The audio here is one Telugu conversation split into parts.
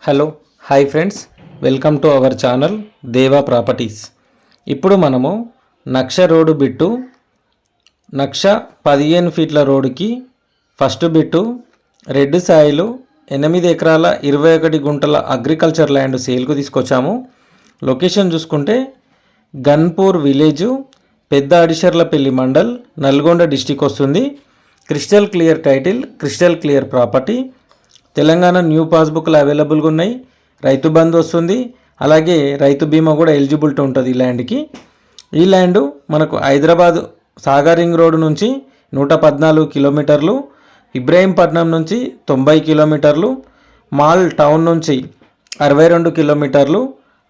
Hello hi friends, welcome to our channel దేవా ప్రాపర్టీస్. ఇప్పుడు మనము నక్ష రోడ్డు బిట్టు, నక్ష 15 ఫీట్ల రోడ్డుకి ఫస్ట్ బిట్టు రెడ్ సాయిలు 8 ఎకరాల 21 గుంటల అగ్రికల్చర్ ల్యాండ్ సేల్కు తీసుకొచ్చాము. లొకేషన్ చూసుకుంటే గన్పూర్ విలేజు, పెద్ద అడిషర్లపల్లి మండల్, నల్గొండ డిస్టిక్ వస్తుంది. Crystal clear title, crystal clear property. Telangana new పాస్బుక్లు అవైలబుల్గా ఉన్నాయి. రైతు బంధు వస్తుంది, అలాగే రైతు బీమా కూడా ఎలిజిబిలిటీ ఉంటుంది ఈ ల్యాండ్కి. ఈ ల్యాండ్ మనకు హైదరాబాద్ సాగర్ రింగ్ రోడ్డు నుంచి 114 కిలోమీటర్లు, ఇబ్రాహీంపట్నం నుంచి 90 కిలోమీటర్లు, మాల్ టౌన్ నుంచి 62 కిలోమీటర్లు,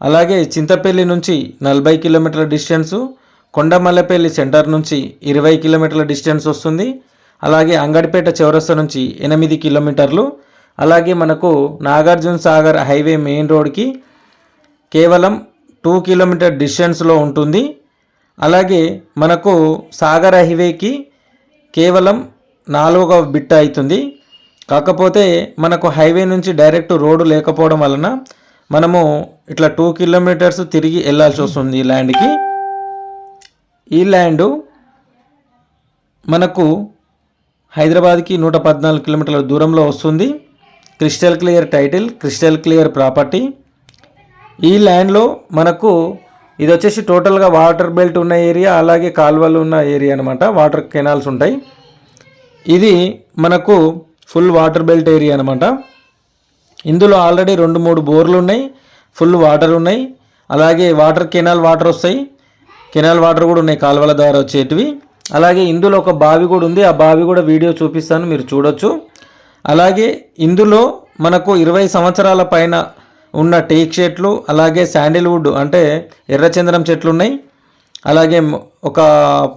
అలాగే చింతపల్లి నుంచి 40 కిలోమీటర్ల డిస్టెన్సు, కొండమల్లపల్లి సెంటర్ నుంచి 20 కిలోమీటర్ల డిస్టెన్స్ వస్తుంది. అలాగే అంగడిపేట చౌరస్తా నుంచి 8 కిలోమీటర్లు, అలాగే మనకు నాగార్జున సాగర్ హైవే మెయిన్ రోడ్కి కేవలం 2 కిలోమీటర్ డిస్టెన్స్లో ఉంటుంది. అలాగే మనకు సాగర్ హైవేకి కేవలం 4వ బిట్ అవుతుంది. కాకపోతే మనకు హైవే నుంచి డైరెక్ట్ రోడ్డు లేకపోవడం వలన మనము ఇట్లా 2 కిలోమీటర్స్ తిరిగి వెళ్ళాల్సి వస్తుంది ఈ ల్యాండ్కి. ఈ ల్యాండు మనకు హైదరాబాద్కి 114 కిలోమీటర్ల దూరంలో వస్తుంది. Crystal clear title, crystal clear property. ఈ ల్యాండ్లో మనకు ఇది వచ్చేసి టోటల్గా వాటర్ బెల్ట్ ఉన్న ఏరియా, అలాగే కాలువలు ఉన్న ఏరియా అనమాట. వాటర్ కెనాల్స్ ఉంటాయి. ఇది మనకు ఫుల్ వాటర్ బెల్ట్ ఏరియా అనమాట. ఇందులో ఆల్రెడీ 2-3 బోర్లు ఉన్నాయి, ఫుల్ వాటర్ ఉన్నాయి. అలాగే కెనాల్ వాటర్ వస్తాయి, కెనాల్ వాటర్ కూడా ఉన్నాయి కాలువల ద్వారా వచ్చేటివి. అలాగే ఇందులో ఒక బావి కూడా ఉంది, ఆ బావి కూడా వీడియో చూపిస్తాను, మీరు చూడొచ్చు. అలాగే ఇందులో మనకు 20 సంవత్సరాల పైన ఉన్న టేక్ చెట్లు, అలాగే శాండిల్వుడ్ అంటే ఎర్రచందనం చెట్లు ఉన్నాయి. అలాగే ఒక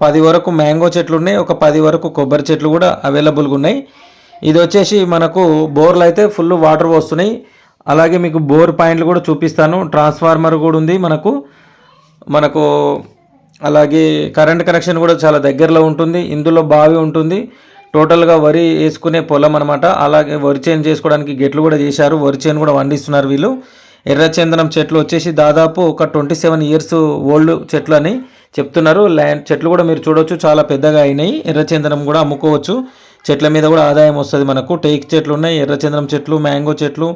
10 వరకు మ్యాంగో చెట్లు ఉన్నాయి, ఒక 10 వరకు కొబ్బరి చెట్లు కూడా అవైలబుల్గా ఉన్నాయి. ఇది వచ్చేసి మనకు బోర్లు అయితే ఫుల్ వాటర్ వస్తున్నాయి. అలాగే మీకు బోర్ పాయింట్లు కూడా చూపిస్తాను. ట్రాన్స్ఫార్మర్ కూడా ఉంది మనకు అలాగే కరెంట్ కనెక్షన్ కూడా చాలా దగ్గరలో ఉంటుంది. ఇందులో బావి ఉంటుంది. టోటల్గా వరి వేసుకునే పొలం అనమాట. అలాగే వరి చేను చేసుకోవడానికి గెట్లు కూడా చేశారు, వరి చేను కూడా వండిస్తున్నారు వీళ్ళు. ఎర్రచందనం చెట్లు వచ్చేసి దాదాపు ఒక 27 ఇయర్స్ ఓల్డ్ చెట్లు అని చెప్తున్నారు. చెట్లు కూడా మీరు చూడవచ్చు, చాలా పెద్దగా అయినాయి. ఎర్రచందనం కూడా అమ్ముకోవచ్చు, చెట్ల మీద కూడా ఆదాయం వస్తుంది మనకు. టేక్ చెట్లు ఉన్నాయి, ఎర్రచందనం చెట్లు, మ్యాంగో చెట్లు,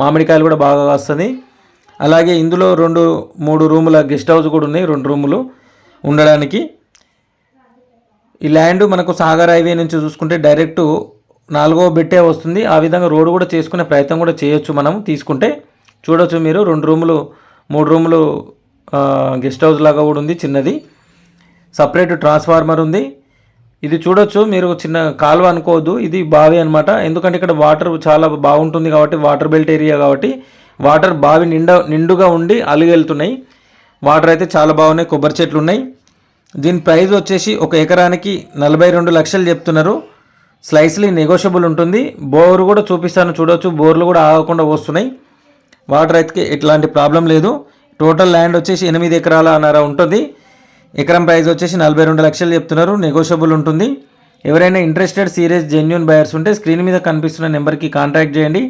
మామిడికాయలు కూడా బాగా వస్తుంది. అలాగే ఇందులో 2-3 రూముల గెస్ట్ హౌస్ కూడా ఉన్నాయి, 2 రూములు ఉండడానికి. ఈ ల్యాండ్ మనకు సాగర్ హైవే నుంచి చూసుకుంటే డైరెక్ట్ 4వ బిట్టే వస్తుంది. ఆ విధంగా రోడ్డు కూడా చేసుకునే ప్రయత్నం కూడా చేయొచ్చు మనం తీసుకుంటే. చూడొచ్చు మీరు, 2 రూములు 3 రూములు గెస్ట్ హౌస్ లాగా కూడా ఉంది చిన్నది. సపరేట్ ట్రాన్స్ఫార్మర్ ఉంది. ఇది చూడొచ్చు మీరు, చిన్న కాలువ అనుకోవద్దు, ఇది బావి అనమాట. ఎందుకంటే ఇక్కడ వాటర్ చాలా బాగుంటుంది కాబట్టి, వాటర్ బెల్ట్ ఏరియా కాబట్టి వాటర్ బావి నిండుగా ఉండి అలుగెళ్తున్నాయి. వాటర్ అయితే చాలా బాగున్నాయి, కొబ్బరి చెట్లు ఉన్నాయి. దీని ప్రైస్ వచ్చేసి 1 ఎకరానికి 42 లక్షలు చెప్తున్నారు. స్లైస్లీ నెగోషియబుల్ ఉంటుంది. బోర్ కూడా చూపిస్తాను, చూడవచ్చు. బోర్లు కూడా ఆగకుండా వస్తున్నాయి. వాటర్ అయితే ఎట్లాంటి ప్రాబ్లం లేదు. టోటల్ ల్యాండ్ వచ్చేసి 8 ఎకరాలన్నర ఉంటుంది. ఎకరం ప్రైస్ వచ్చేసి 42 లక్షలు చెప్తున్నారు. నెగోషియబుల్ ఉంటుంది. ఎవరైనా ఇంట్రెస్టెడ్ సీరియస్ జెన్యూన్ బయర్స్ ఉంటే స్క్రీన్ మీద కనిపిస్తున్న నెంబర్కి కాంటాక్ట్ చేయండి.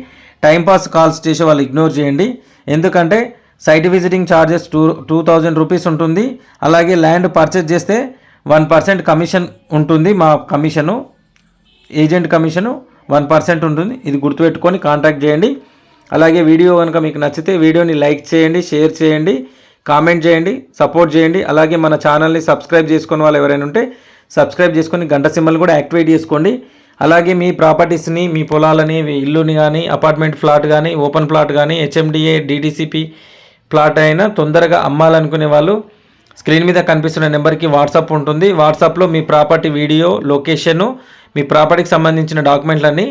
టైంపాస్ కాల్స్ చేసే వాళ్ళు ఇగ్నోర్ చేయండి. ఎందుకంటే సైట్ విజిటింగ్ ఛార్జెస్ 2000 రూపీస్ ఉంటుంది. అలాగే ల్యాండ్ పర్చేజ్ చేస్తే 1% కమిషన్ ఉంటుంది. మా కమిషను, ఏజెంట్ కమిషను 1% ఉంటుంది. ఇది గుర్తుపెట్టుకొని కాంటాక్ట్ చేయండి. అలాగే వీడియో కనుక మీకు నచ్చితే వీడియోని లైక్ చేయండి, షేర్ చేయండి, కామెంట్ చేయండి, సపోర్ట్ చేయండి. అలాగే మన ఛానల్ని సబ్స్క్రైబ్ చేసుకునే వాళ్ళు ఎవరైనా ఉంటే సబ్స్క్రైబ్ చేసుకొని గంట సింబల్ కూడా యాక్టివేట్ చేసుకోండి. అలాగే మీ ప్రాపర్టీస్ని, మీ పొలాలని, మీ ఇల్లుని కానీ, అపార్ట్మెంట్ ఫ్లాట్ కానీ, ఓపెన్ ప్లాట్ కానీ, హెచ్ఎండిఏ డిటిసిపి ప్లాట్ అయినా తొందరగా అమ్మాలనుకునే వాళ్ళు స్క్రీన్ మీద కనిపిస్తున్న నెంబర్కి వాట్సాప్ ఉంటుంది. వాట్సాప్లో మీ ప్రాపర్టీ వీడియో, లొకేషను, మీ ప్రాపర్టీకి సంబంధించిన డాక్యుమెంట్లన్నీ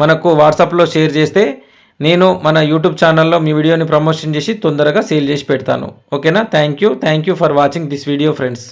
మనకు వాట్సాప్లో షేర్ చేస్తే నేను మన యూట్యూబ్ ఛానల్లో మీ వీడియోని ప్రమోషన్ చేసి తొందరగా సేల్ చేసి పెడతాను. ఓకేనా? Thank you for watching this video friends.